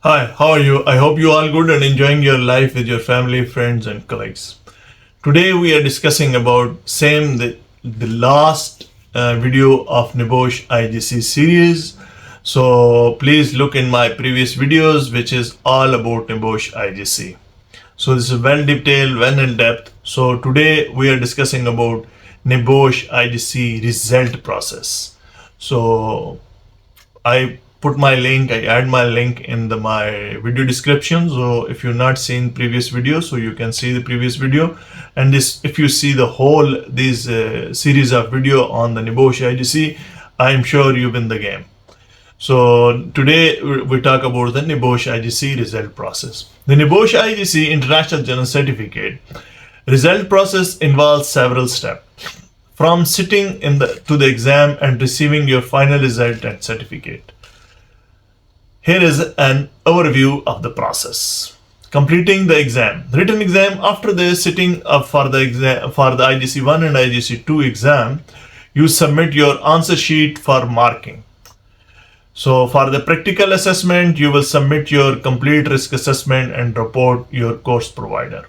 Hi, how are you? I hope you all good and enjoying your life with your family, friends, and colleagues. Today we are discussing about the last video of NEBOSH IGC series. So please look in my previous videos, which is all about NEBOSH IGC. So this is well detailed, well in depth. So today we are discussing about NEBOSH IGC result process. So I add my link in my video description. So if you've not seen previous video, so you can see the previous video. And if you see the whole series of video on the NEBOSH IGC, I'm sure you win the game. So today we talk about the NEBOSH IGC result process. The NEBOSH IGC International Journal Certificate result process involves several steps, from sitting to the exam and receiving your final result and certificate. Here is an overview of the process. Completing the exam. Written exam. After the sitting for the IGC 1 and IGC 2 exam, you submit your answer sheet for marking. So for the practical assessment, you will submit your complete risk assessment and report your course provider.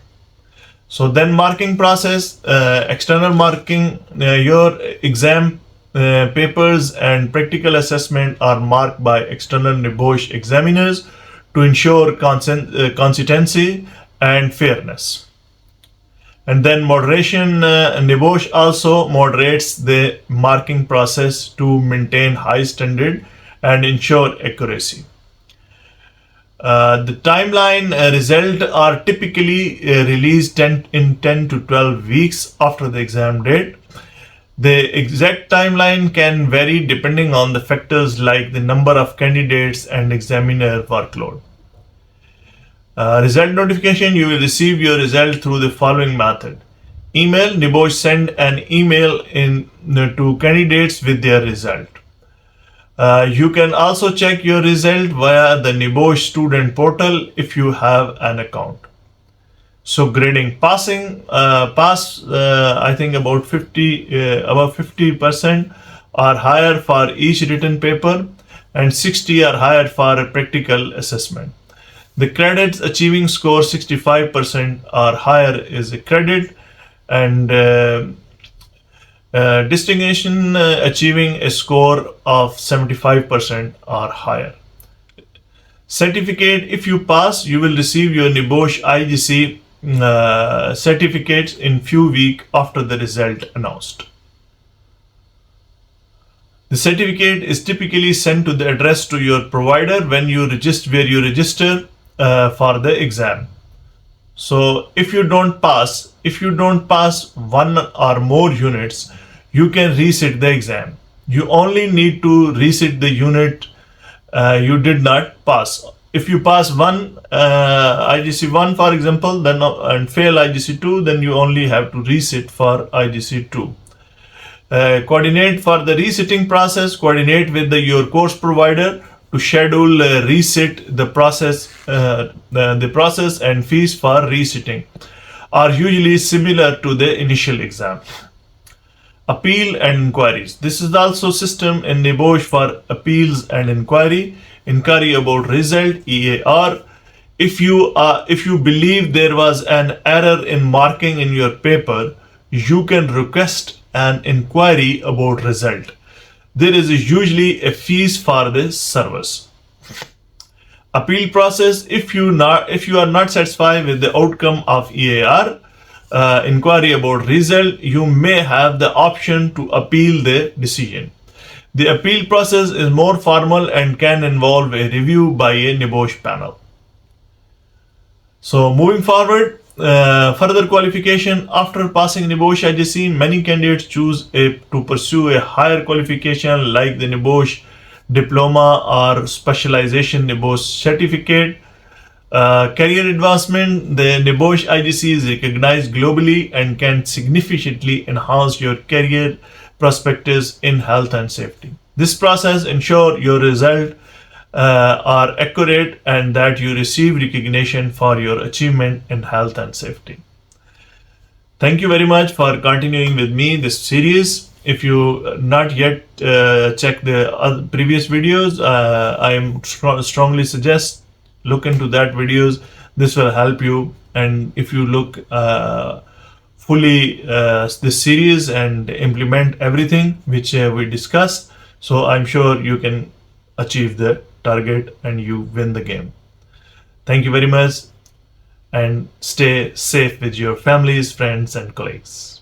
So then marking process, external marking, your exam papers and practical assessment are marked by external NEBOSH examiners to ensure consistency and fairness. And then moderation, NEBOSH also moderates the marking process to maintain high standard and ensure accuracy. The timeline result are typically released in 10 to 12 weeks after the exam date. The exact timeline can vary depending on the factors like the number of candidates and examiner workload. Result notification. You will receive your result through the following method. Email. NEBOSH send an email to candidates with their result. You can also check your result via the NEBOSH student portal if you have an account. So grading. Passing, I think about 50% are higher for each written paper and 60 are higher for a practical assessment. The credits achieving score 65% or higher is a credit, and distinction achieving a score of 75% or higher. Certificate. If you pass, you will receive your NEBOSH IGC certificates in few weeks after the result announced. The certificate is typically sent to the address to your provider where you register for the exam. So if you don't pass one or more units, you can resit the exam. You only need to resit the unit you did not pass. If you pass one IGC 1, for example, then and fail IGC 2, then you only have to resit for IGC 2. Coordinate for the resitting process. Coordinate with your course provider to schedule resit. The process and fees for resitting are usually similar to the initial exam. Appeal and inquiries. This is also system in NEBOSH for appeals and inquiry about result, EAR. If you believe there was an error in marking in your paper, you can request an inquiry about result. There is usually a fees for this service. Appeal process. If you are not satisfied with the outcome of EAR, inquiry about result, you may have the option to appeal the decision. The appeal process is more formal and can involve a review by a NEBOSH panel. So moving forward, further qualification. After passing NEBOSH IGC, many candidates choose to pursue a higher qualification like the NEBOSH diploma or specialization NEBOSH certificate. Career advancement. The NEBOSH IGC is recognized globally and can significantly enhance your career prospects in health and safety. This process ensures your results are accurate and that you receive recognition for your achievement in health and safety. Thank you very much for continuing with me this series. If you not yet check the previous videos, I strongly suggest look into that videos. This will help you. And if you look fully this series and implement everything which we discussed, so I'm sure you can achieve the target and you win the game. Thank you very much, and stay safe with your families, friends, and colleagues.